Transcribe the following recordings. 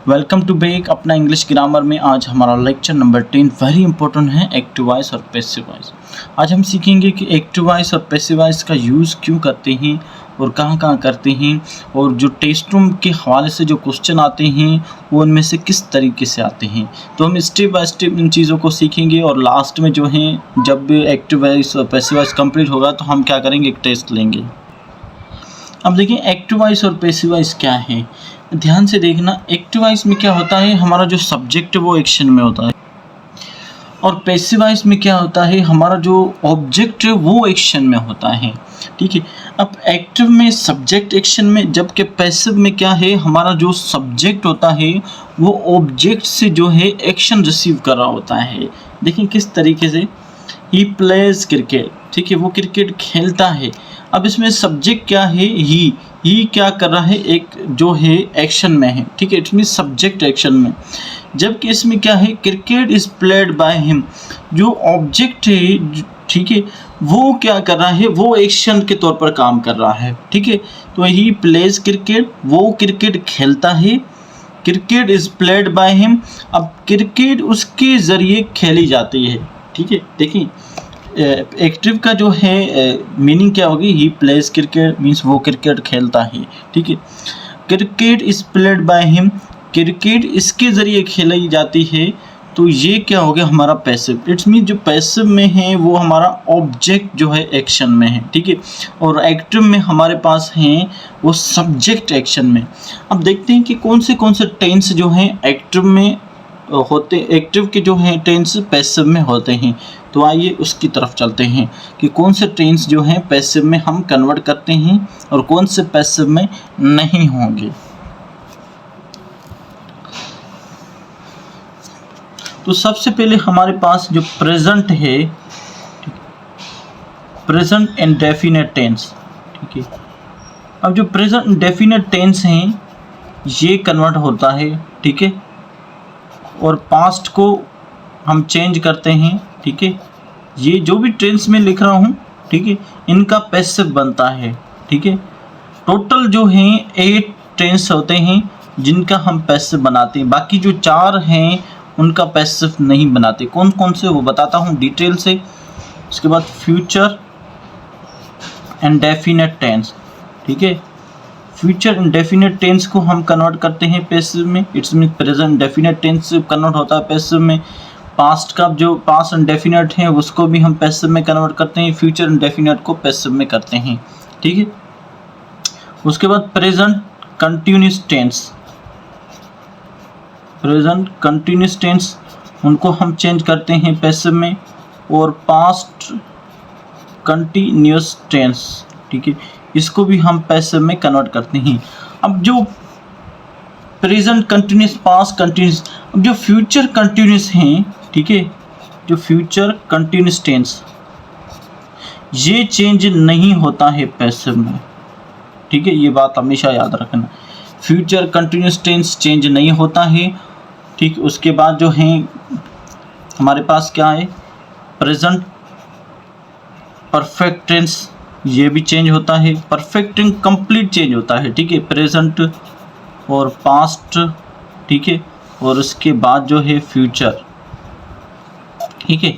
Welcome to bake अपना English grammar में। आज हमारा लेक्चर नंबर 10 वेरी इंपॉर्टेंट है, एक्टिव वॉइस और पैसिव वॉइस। आज हम सीखेंगे कि एक्टिव वॉइस और पैसिव वॉइस का यूज़ क्यों करते हैं और कहाँ कहाँ करते हैं, और जो टेस्ट रूम के हवाले से जो क्वेश्चन आते हैं वो उनमें से किस तरीके से आते हैं। तो हम स्टेप बाय स्टेप इन चीज़ों को सीखेंगे और लास्ट में जो है जब एक्टिव वॉइस और पैसिव वॉइस कंप्लीट होगा तो हम क्या करेंगे, एक टेस्ट लेंगे। अब देखिए एक्टिव वॉइस और पैसिव वॉइस क्या है, ध्यान से देखना। एक्टिव वॉइस में क्या होता है, हमारा जो सब्जेक्ट है वो एक्शन में होता है, और पैसिव वॉइस में क्या होता है, हमारा जो ऑब्जेक्ट है वो एक्शन में होता है। ठीक है, अब एक्टिव में सब्जेक्ट एक्शन में, जबकि पैसिव में क्या है, हमारा जो सब्जेक्ट होता है वो ऑब्जेक्ट से जो है एक्शन रिसीव कर रहा होता है। देखिए किस तरीके से, ही प्लेज क्रिकेट, ठीक है, वो क्रिकेट खेलता है। अब इसमें सब्जेक्ट क्या है, ही क्या कर रहा है, एक जो है एक्शन में है। ठीक है, इट मीन सब्जेक्ट एक्शन में। जबकि इसमें क्या है, cricket is played by him, जो ऑब्जेक्ट है, ठीक है, वो क्या कर रहा है, वो एक्शन के तौर पर काम कर रहा है। ठीक है, तो ही प्लेज क्रिकेट, वो क्रिकेट खेलता है। Cricket is played by him, अब क्रिकेट उसके ज़रिए खेली जाती है। ठीक है, देखिए एक्टिव का जो है मीनिंग क्या होगी, ही प्लेज क्रिकेट मीन्स वो क्रिकेट खेलता है। ठीक है, cricket is played by him, cricket इसके ज़रिए खेली जाती है। तो ये क्या हो गया, हमारा पैसिव। इट्स मीन जो पैसिव में है वो हमारा ऑब्जेक्ट जो है एक्शन में है। ठीक है, और एक्टिव में हमारे पास हैं वो सब्जेक्ट एक्शन में। अब देखते हैं कि कौन से टेंस जो हैं एक्टिव में होते, एक्टिव के जो हैं टेंस पैसिव में होते हैं। तो आइए उसकी तरफ चलते हैं कि कौन से टेंस जो हैं पैसिव में हम कन्वर्ट करते हैं और कौन से पैसिव में नहीं होंगे। तो सबसे पहले हमारे पास जो प्रेजेंट है, प्रेजेंट इंडेफिनिट टेंस। ठीक है, अब जो प्रेजेंट इंडेफिनिट टेंस हैं ये कन्वर्ट होता है। ठीक है, और पास्ट को हम चेंज करते हैं। ठीक है, ये जो भी टेंस में लिख रहा हूँ, ठीक है, इनका पैसिव बनता है। ठीक है, टोटल जो हैं 8 टेंस होते हैं जिनका हम पैसिव बनाते हैं, बाकी जो 4 हैं उनका पैसिव नहीं बनाते। कौन कौन से वो बताता हूँ डिटेल से। उसके बाद फ्यूचर इंडेफिनिट टेंस। ठीक है, फ्यूचर इंडेफिनिट टेंस को हम कन्वर्ट करते हैं पैसिव में। It's mean present indefinite tense convert होता है पैसिव में। पास्ट का जो पास्ट इंडेफिनिट है उसको भी हम पैसिव में कन्वर्ट करते हैं, फ्यूचर इंडेफिनिट को पैसिव में करते हैं। ठीक है, उसके बाद present continuous tense, present continuous tense उनको हम चेंज करते हैं पैसिव में, और पास्ट कंटिन्यूस टेंस, ठीक है, इसको भी हम पैसिव में कन्वर्ट करते हैं। अब जो प्रेजेंट कंटिन्यूस, पास्ट कंटिन्यूस, अब जो फ्यूचर कंटिन्यूस हैं, ठीक है, जो फ्यूचर कंटिन्यूस टेंस ये चेंज नहीं होता है पैसिव में। ठीक है, ये बात हमेशा याद रखना, फ्यूचर कंटिन्यूस टेंस चेंज नहीं होता है। ठीक, उसके बाद जो है हमारे पास क्या है, प्रेजेंट परफेक्ट टेंस, ये भी चेंज होता है। परफेक्ट टेंस कंप्लीट चेंज होता है। ठीक है, प्रेजेंट और पास्ट, ठीक है, और उसके बाद जो है फ्यूचर। ठीक है,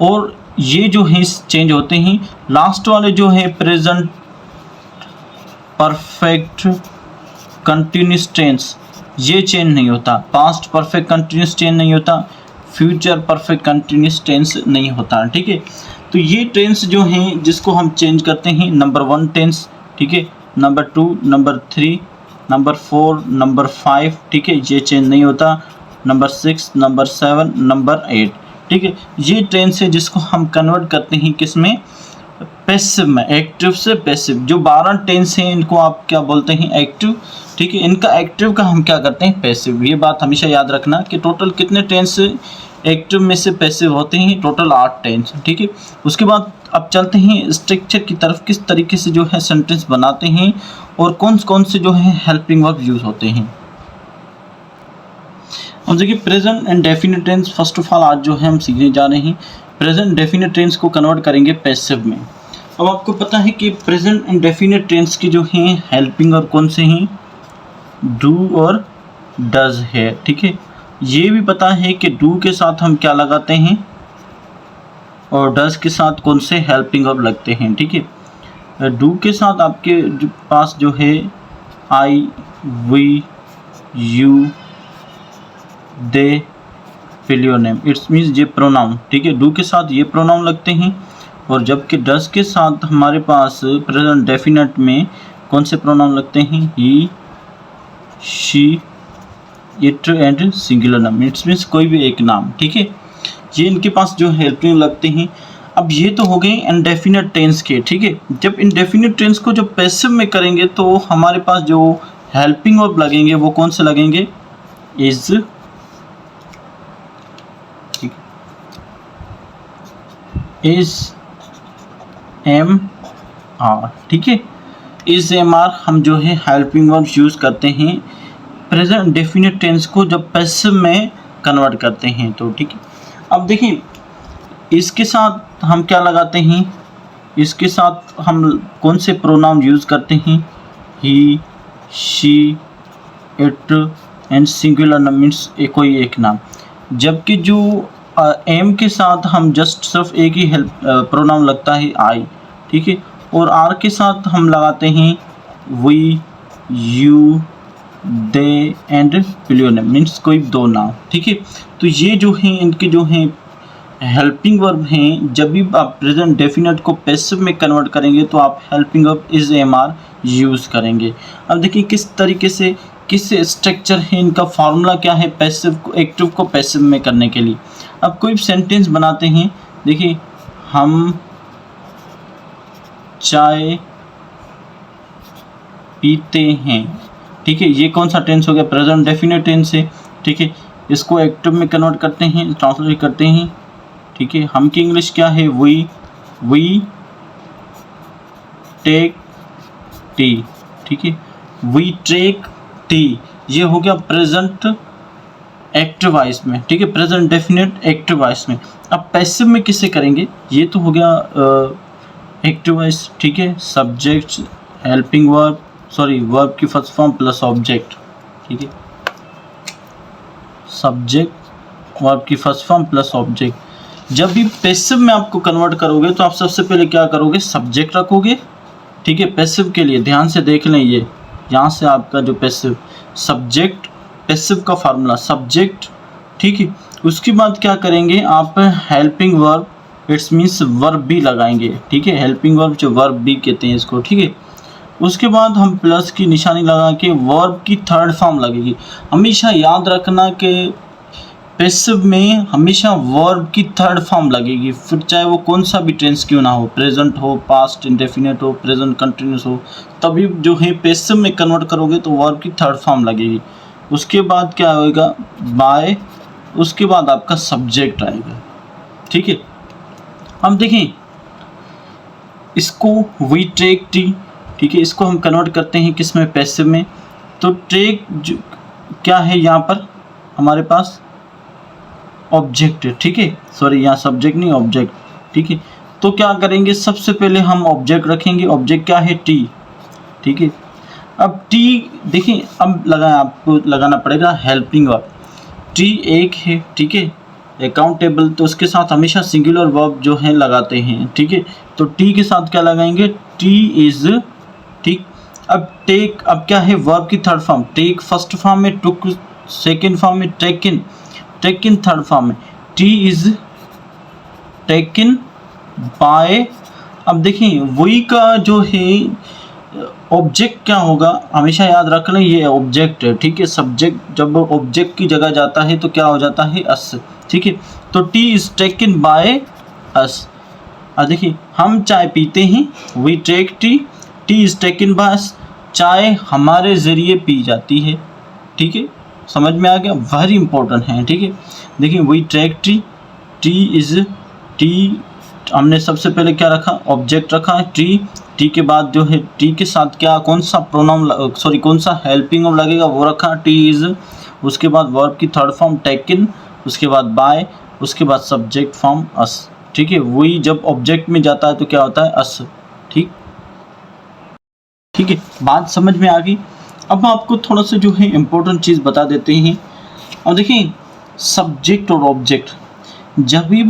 और ये जो है चेंज होते हैं। लास्ट वाले जो है प्रेजेंट परफेक्ट कंटिन्यूस टेंस ये चेंज नहीं होता। पास्ट परफेक्ट कंटिन्यूस टेंस नहीं होता, फ्यूचर परफेक्ट कंटिन्यूस टेंस नहीं होता। ठीक है, तो ये टेंस जो हैं जिसको हम चेंज करते हैं, नंबर 1 टेंस, ठीक है, नंबर 2, नंबर 3, नंबर 4, नंबर 5, ठीक है, ये चेंज नहीं होता, नंबर 6, नंबर 7, नंबर 8। ठीक है, ये टेंस है जिसको हम कन्वर्ट करते हैं किस में, पैसिव में, एक्टिव से पैसिव। जो 12 टेंस हैं इनको आप क्या बोलते हैं, एक्टिव। ठीक है, इनका एक्टिव का हम क्या करते हैं, पैसिव। ये बात हमेशा याद रखना कि टोटल कितने टेंस एक्टिव में से पैसिव होते हैं, टोटल 8 टेंस। ठीक है, उसके बाद अब चलते हैं स्ट्रक्चर की तरफ, किस तरीके से जो है सेंटेंस बनाते हैं और कौन से जो है हेल्पिंग वर्ब यूज़ होते हैं। अब देखिए present indefinite tense, first of all आज जो है हम सीखने जा रहे हैं प्रेजेंट इंडेफिनिट टेंस को कन्वर्ट करेंगे पैसिव में। अब आपको पता है कि प्रेजेंट इंडेफिनिट टेंस की जो हैं हेल्पिंग और कौन से हैं, डू और डज है, ठीक है। ये भी पता है कि डू के साथ हम क्या लगाते हैं और डज के साथ कौन से हेल्पिंग वर्ब लगते हैं, ठीक है। डू के साथ आपके पास जो है I, we, you, they, filler name, it's means ये प्रोनाउन, ठीक है। डू के साथ ये प्रोनाउन लगते हैं और जबकि डज के साथ हमारे पास प्रेजेंट डेफिनेट में कौन से प्रोनाउन लगते हैं, ही, शी, इट एंड सिंगुलर नाम, इट्स मीन्स कोई भी एक नाम, ठीक है। ये इनके पास जो हेल्पिंग लगते हैं। अब ये तो हो गए इनडेफिनिट टेंस के, ठीक है। जब इनडेफिनिट टेंस को जब पैसिव में करेंगे तो हमारे पास जो हेल्पिंग वर्ब लगेंगे वो कौन से लगेंगे, इज, ठीक, इज, एम, आर, ठीक है। इज, एम, आर हम जो है हेल्पिंग वर्ब यूज करते हैं प्रेजेंट डेफिनेट टेंस को जब पैसिव में कन्वर्ट करते हैं तो, ठीक है। अब देखिए इसके साथ हम क्या लगाते हैं, इसके साथ हम कौन से प्रोनाउन यूज़ करते हैं, ही, शी, इट एंड सिंगुलर नाम मीन्स कोई एक नाम। जबकि जो एम के साथ हम जस्ट सिर्फ एक ही प्रोनाउन लगता है आई, ठीक है। और आर के साथ हम लगाते हैं we, you, they and plural name means कोई दो नाम, ठीक है। तो ये जो हैं इनके जो हैं हेल्पिंग वर्ब हैं, जब भी आप प्रेजेंट डेफिनेट को पैसिव में कन्वर्ट करेंगे तो आप helping verb is, am, are use करेंगे। अब देखिए किस तरीके से किस स्ट्रक्चर है इनका, फार्मूला क्या है पैसिव को एक्टिव को पैसिव में करने के लिए। अब कोई सेंटेंस बनाते हैं, देखिए हम चाय पीते हैं, ठीक है। ये कौन सा टेंस हो गया, प्रेजेंट डेफिनेट टेंस है, ठीक है। इसको एक्टिव में कन्वर्ट करते हैं, ट्रांसलेट करते हैं, ठीक है। हम की इंग्लिश क्या है, वी टेक टी, ठीक है। वी टेक टी ये हो गया प्रेजेंट एक्टिव वॉइस में, ठीक है, प्रेजेंट डेफिनेट एक्टिव वॉइस में। अब पैसिव में किससे करेंगे, ये तो हो गया एक्टिव वॉइस, ठीक है। Subject, helping verb, sorry verb की फर्स्ट फॉर्म प्लस ऑब्जेक्ट, ठीक है। सब्जेक्ट वर्ब की फर्स्ट फॉर्म प्लस ऑब्जेक्ट। जब भी पैसिव में आपको कन्वर्ट करोगे तो आप सबसे पहले क्या करोगे, सब्जेक्ट रखोगे, ठीक है। पैसिव के लिए ध्यान से देख लें, ये यहाँ से आपका जो पैसिव सब्जेक्ट, पैसिव का फार्मूला सब्जेक्ट, ठीक है। उसके बाद क्या करेंगे आप, helping verb, it's means verb भी लगाएंगे, ठीक है। हेल्पिंग वर्ब जो वर्ब भी कहते हैं इसको, ठीक है। उसके बाद हम प्लस की निशानी लगा के वर्ब की थर्ड फॉर्म लगेगी। हमेशा याद रखना कि पैसिव में हमेशा वर्ब की थर्ड फॉर्म लगेगी, फिर चाहे वो कौन सा भी टेंस क्यों ना हो, प्रेजेंट हो, पास्ट इंडेफिनिट हो, प्रेजेंट कंटिन्यूस हो, तभी जो है पैसिव में कन्वर्ट करोगे तो वर्ब की थर्ड फॉर्म लगेगी। उसके बाद क्या होएगा, बाय, उसके बाद आपका सब्जेक्ट आएगा, ठीक है। हम देखें इसको वी टेक टी, ठीक है। इसको हम कन्वर्ट करते हैं किस में, पैसिव में। तो टेक क्या है यहाँ पर हमारे पास, ऑब्जेक्ट, ठीक है। सॉरी यहाँ सब्जेक्ट नहीं ऑब्जेक्ट, ठीक है। तो क्या करेंगे, सबसे पहले हम ऑब्जेक्ट रखेंगे, ऑब्जेक्ट क्या है, टी, ठीक है। अब टी देखिए, अब आपको लगाना पड़ेगा हेल्पिंग वर्ब। टी एक है, ठीक है, अकाउंटेबल, तो उसके साथ हमेशा सिंगुलर वर्ब जो है लगाते हैं, ठीक है। तो टी के साथ क्या लगाएंगे, टी इज, ठीक। अब टेक, अब क्या है, वर्ब की third form, take first form में, टुक सेकेंड फॉर्म में, टेकन, टेकन थर्ड फॉर्म में, टी इज टेकन बाय। अब देखिए वही का जो है ऑब्जेक्ट क्या होगा, हमेशा याद रख लें ये ऑब्जेक्ट है, ठीक है। सब्जेक्ट जब ऑब्जेक्ट की जगह जाता है तो क्या हो जाता है, अस, ठीक है। तो tea is taken by us. अब देखिए हम चाय पीते हैं, we take tea, tea is taken by us, चाय हमारे ज़रिए पी जाती है, ठीक है। समझ में आ गया, वेरी इंपॉर्टेंट है, ठीक है। देखिए we take tea, tea is, tea हमने सबसे पहले क्या रखा, ऑब्जेक्ट रखा है टी, टी के बाद जो है टी के साथ क्या, कौन सा प्रोनाउन, सॉरी कौन सा हेल्पिंग वर्ब लगेगा वो रखा, टी इज। उसके बाद वर्ब की थर्ड फॉर्म टेकन, उसके बाद बाय, उसके बाद सब्जेक्ट फॉर्म अस, ठीक है। वही जब ऑब्जेक्ट में जाता है तो क्या होता है, अस, ठीक, ठीक है। बात समझ में आ गई। अब आपको थोड़ा सा जो है इम्पोर्टेंट चीज़ बता देते हैं। अब देखिए सब्जेक्ट और ऑब्जेक्ट, जब भी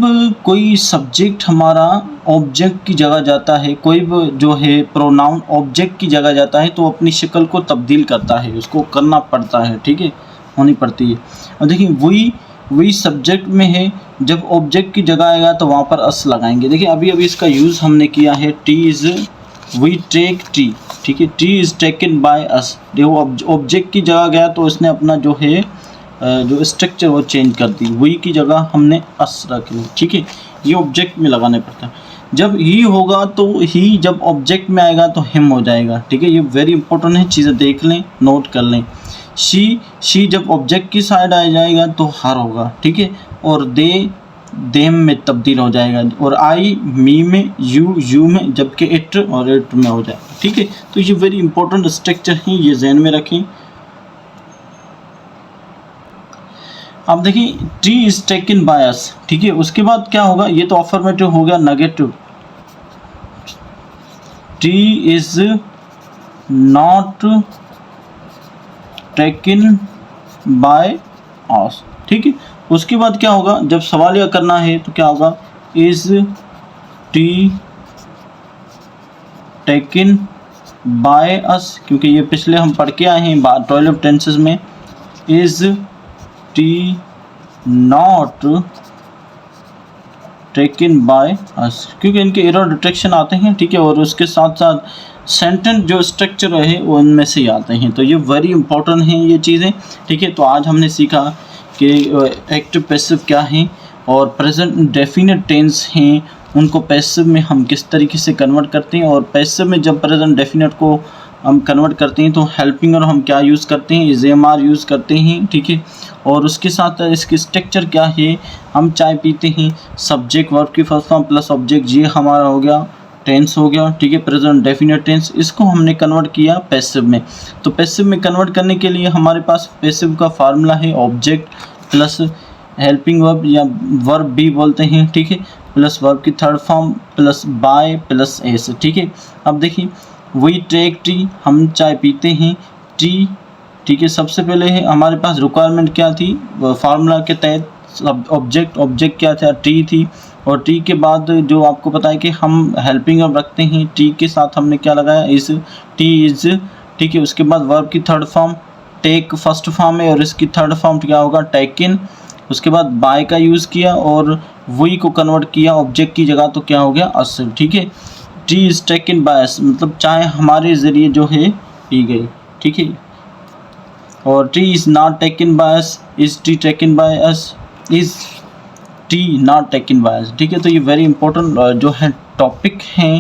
कोई सब्जेक्ट हमारा ऑब्जेक्ट की जगह जाता है, कोई भी जो है प्रोनाउन ऑब्जेक्ट की जगह जाता है तो अपनी शक्ल को तब्दील करता है, उसको करना पड़ता है, ठीक है, होनी पड़ती है। और देखिए वही सब्जेक्ट में है, जब ऑब्जेक्ट की जगह आएगा तो वहाँ पर अस लगाएंगे। देखिए अभी इसका यूज़ हमने किया है, tea is, we take tea, ठीक है, tea is taken by us. देखो ऑब्जेक्ट की जगह गया तो इसने अपना जो है जो स्ट्रक्चर वो चेंज कर दी, वही की जगह हमने अस रख ली, ठीक है, ये ऑब्जेक्ट में लगाने पड़ता है। जब ही होगा तो ही, जब ऑब्जेक्ट में आएगा तो हिम हो जाएगा, ठीक है, ये वेरी इंपॉर्टेंट है, चीज़ें देख लें, नोट कर लें। शी जब ऑब्जेक्ट की साइड आ जाएगा तो हर होगा, ठीक है, और देम में तब्दील हो जाएगा, और आई मी में, यू में, जबकि इट और इट में हो जाएगा, ठीक है। तो ये वेरी इंपॉर्टेंट स्ट्रक्चर है, ये ज़हन में रखें। अब देखिए टी इज टेकन बाय अस, ठीक है, उसके बाद क्या होगा, ये तो अफर्मेटिव हो गया, negative, T is not taken by अस, ठीक है। उसके बाद क्या होगा, जब सवालिया करना है तो क्या होगा, इज टी टेकन बाय अस, क्योंकि ये पिछले हम पढ़ के आए हैं 12 टेंसेस में, is T not taken by अस, क्योंकि इनके एरर डिटेक्शन आते हैं, ठीक है, और उसके साथ साथ सेंटेंस जो स्ट्रक्चर है वो इनमें से ही आते हैं, तो ये वेरी इंपॉर्टेंट हैं ये चीज़ें, ठीक है। तो आज हमने सीखा कि एक्टिव पैसिव क्या है और प्रेजेंट डेफिनेट टेंस हैं, उनको पैसिव में हम किस तरीके से कन्वर्ट करते हैं, और पैसिव में जब प्रेजेंट डेफिनेट को हम कन्वर्ट करते हैं तो हेल्पिंग और हम क्या यूज़ करते हैं, इज एम आर यूज़ करते हैं, ठीक है। और उसके साथ इसकी स्ट्रक्चर क्या है, हम चाय पीते हैं, सब्जेक्ट वर्ब की फर्स्ट फॉर्म प्लस ऑब्जेक्ट, ये हमारा हो गया टेंस हो गया, ठीक है, प्रेजेंट डेफिनेट टेंस, इसको हमने कन्वर्ट किया पैसिव में। तो पैसिव में कन्वर्ट करने के लिए हमारे पास पैसिव का फार्मूला है, ऑब्जेक्ट प्लस हेल्पिंग वर्ब या वर्ब भी बोलते हैं, ठीक है, प्लस वर्ब की third form plus by plus S, ठीक है। अब देखिए वी टेक टी, हम चाय पीते हैं, टी, ठीक है। सबसे पहले है हमारे पास रिक्वायरमेंट क्या थी, फार्मूला के तहत ऑब्जेक्ट क्या था, टी थी, और टी के बाद जो आपको पता है कि हम हेल्पिंग वर्ब रखते हैं, टी के साथ हमने क्या लगाया, इस, टी इज, ठीक है। उसके बाद वर्ब की third form take first form है और इसकी थर्ड फॉर्म क्या होगा, टेकन। उसके बाद बाय का यूज़ किया और वही को कन्वर्ट किया ऑब्जेक्ट की जगह, तो क्या हो गया, अस, ठीक है। टी इज़ टेकन बाय अस, मतलब चाय हमारे ज़रिए जो है पी गई, ठीक है। और T is not taken by us, is T taken by us, is T not taken by अस, ठीक है। तो ये वेरी इंपॉर्टेंट जो है टॉपिक हैं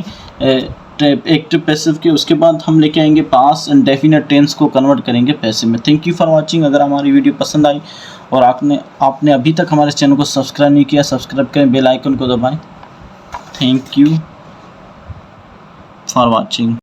एक्टिव पैसिव के। उसके बाद हम लेके आएंगे पास एंड डेफिनेट टेंस को कन्वर्ट करेंगे पैसिव में। Thank you for watching. अगर हमारी वीडियो पसंद आई और आपने अभी तक हमारे चैनल को सब्सक्राइब नहीं किया, सब्सक्राइब करें, बेल आइकन को दबाएं। Thank you for watching.